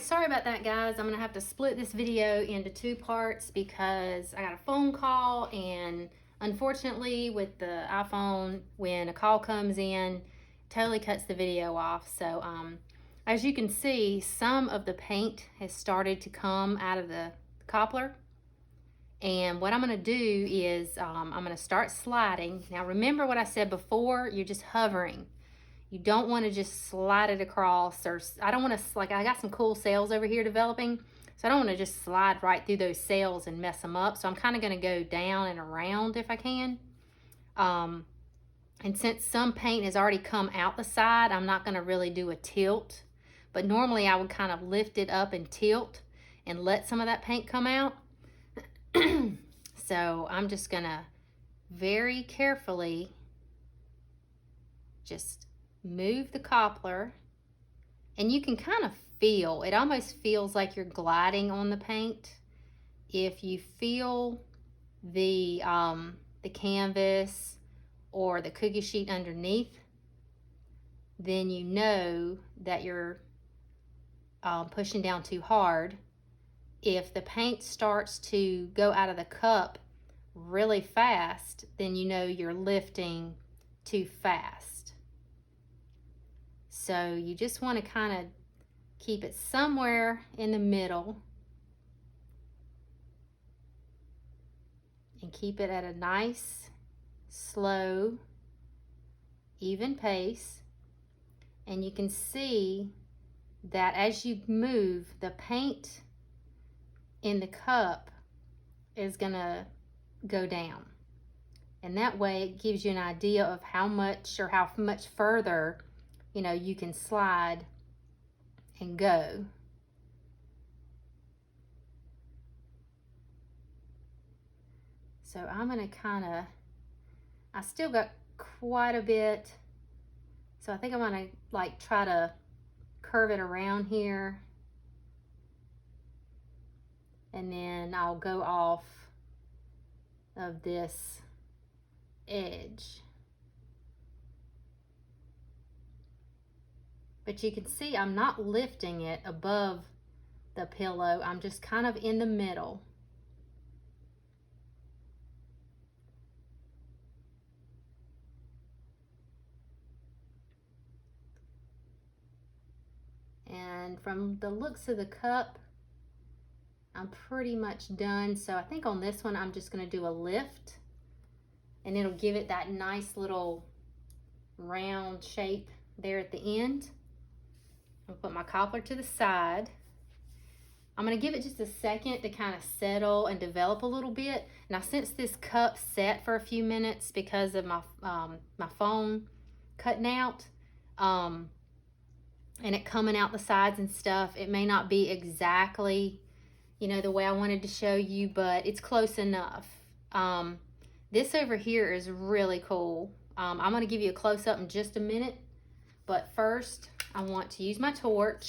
sorry about that, guys. I'm gonna have to split this video into two parts because I got a phone call, and unfortunately with the iPhone, when a call comes in, it totally cuts the video off. So as you can see, some of the paint has started to come out of the cobbler. And what I'm gonna do is I'm gonna start sliding. Now remember what I said before, you're just hovering. You don't want to just slide it across, or I don't want to, like, I got some cool sails over here developing, so I don't want to just slide right through those sails and mess them up. So I'm kind of going to go down and around if I can. And since some paint has already come out the side, I'm not going to really do a tilt. But normally I would kind of lift it up and tilt and let some of that paint come out. So I'm just going to very carefully just move the cobbler, and you can kind of feel, it almost feels like you're gliding on the paint. If you feel the canvas or the cookie sheet underneath, then you know that you're pushing down too hard. If the paint starts to go out of the cup really fast, then you know you're lifting too fast. So you just want to kind of keep it somewhere in the middle and keep it at a nice, slow, even pace. And you can see that as you move, the paint in the cup is gonna go down. And that way it gives you an idea of how much or how much further, you know, you can slide and go. So I'm gonna kind of, I still got quite a bit, so I think I'm gonna like try to curve it around here, and then I'll go off of this edge. But you can see I'm not lifting it above the pillow. I'm just kind of in the middle. And from the looks of the cup, I'm pretty much done. So I think on this one, I'm just gonna do a lift, and it'll give it that nice little round shape there at the end. I'll put my cobbler to the side. I'm gonna give it just a second to kind of settle and develop a little bit. Now, since this cup set for a few minutes because of my my phone cutting out, and it coming out the sides and stuff, it may not be exactly, you know, the way I wanted to show you, but it's close enough. This over here is really cool. I'm gonna give you a close-up in just a minute, but first I want to use my torch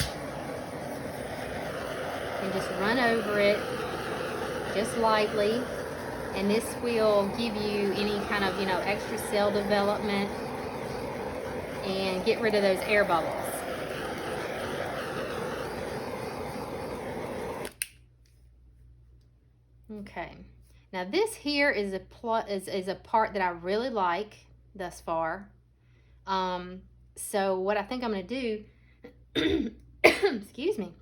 and just run over it just lightly, and this will give you any kind of, you know, extra cell development and get rid of those air bubbles. Okay, now this here is a part that I really like thus far. So what I think I'm gonna do, excuse me, I'm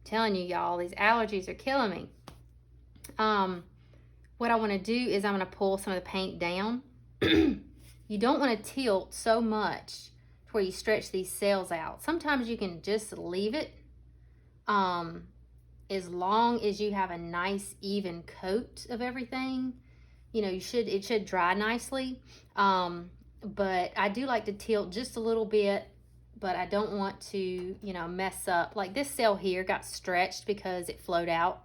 telling you, y'all, these allergies are killing me. What I want to do is I'm going to pull some of the paint down. You don't want to tilt so much to where you stretch these sails out. Sometimes you can just leave it, as long as you have a nice even coat of everything. You know, it should dry nicely. But I do like to tilt just a little bit, but I don't want to, you know, mess up. Like this sail here got stretched because it flowed out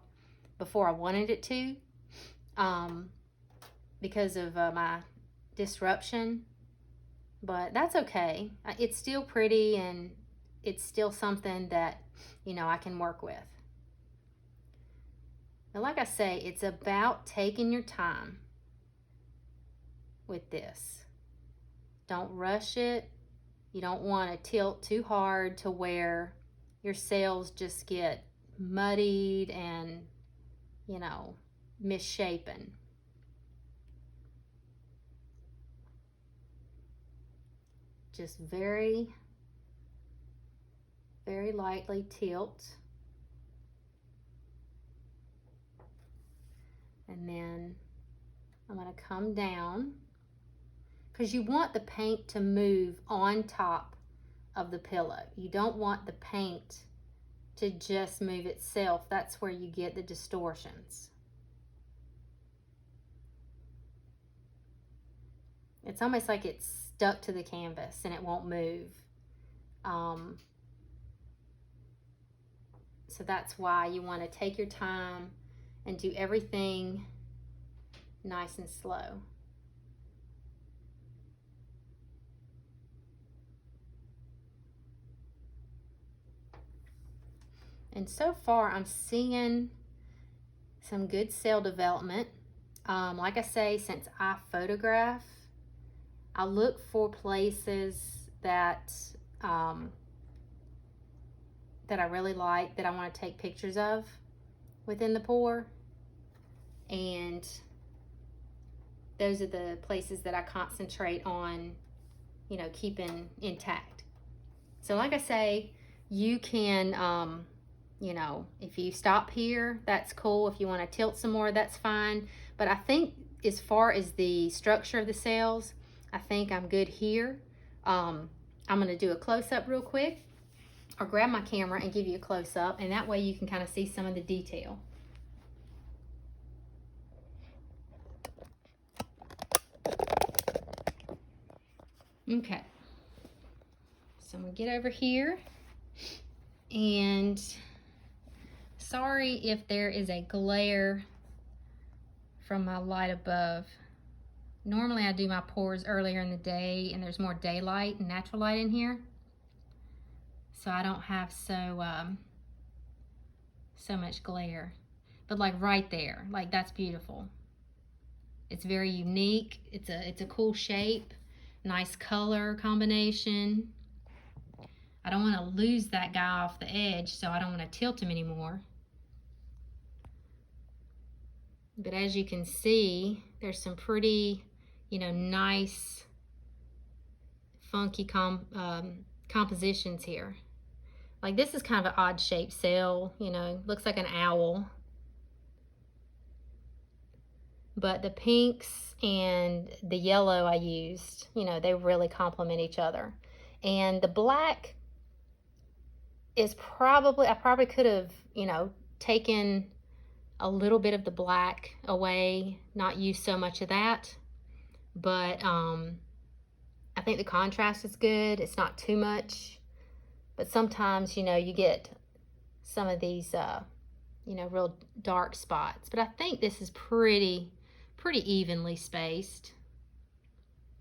before I wanted it to, because of my disruption. But that's okay. It's still pretty, and it's still something that, you know, I can work with. Now, like I say, it's about taking your time with this. Don't rush it. You don't want to tilt too hard to where your cells just get muddied and, you know, misshapen. Just very, very lightly tilt. And then I'm going to come down, because you want the paint to move on top of the pillow. You don't want the paint to just move itself. That's where you get the distortions. It's almost like it's stuck to the canvas and it won't move. So that's why you want to take your time and do everything nice and slow. And so far I'm seeing some good cell development. Like I say, since I photograph, I look for places that that I really like, that I want to take pictures of within the pour, and those are the places that I concentrate on, you know, keeping intact. So like I say, you can you know, if you stop here, that's cool. If you want to tilt some more, that's fine. But I think as far as the structure of the cells, I think I'm good here. I'm going to do a close-up real quick, or grab my camera and give you a close-up, and that way you can kind of see some of the detail. Okay, so I'm going to get over here, and sorry if there is a glare from my light above. Normally I do my pours earlier in the day and there's more daylight and natural light in here, so I don't have so much glare. But like right there, like that's beautiful. It's very unique. It's a cool shape, nice color combination. I don't want to lose that guy off the edge, so I don't want to tilt him anymore. But as you can see, there's some pretty, you know, nice, funky compositions here. Like this is kind of an odd shaped cell, you know, looks like an owl. But the pinks and the yellow I used, you know, they really complement each other. And the black is probably, I probably could have, you know, taken a little bit of the black away, not use so much of that. But I think the contrast is good. It's not too much. But sometimes, you know, you get some of these, you know, real dark spots. But I think this is pretty evenly spaced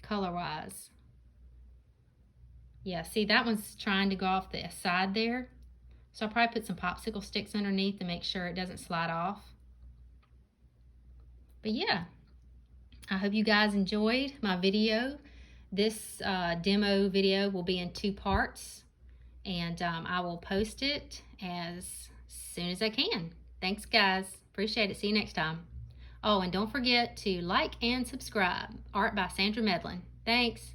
color-wise. Yeah, see, that one's trying to go off the side there. So I'll probably put some popsicle sticks underneath to make sure it doesn't slide off. But yeah, I hope you guys enjoyed my video. This demo video will be in 2 parts, and I will post it as soon as I can. Thanks, guys. Appreciate it. See you next time. Oh, and don't forget to like and subscribe. Art by Sandra Medlin. Thanks.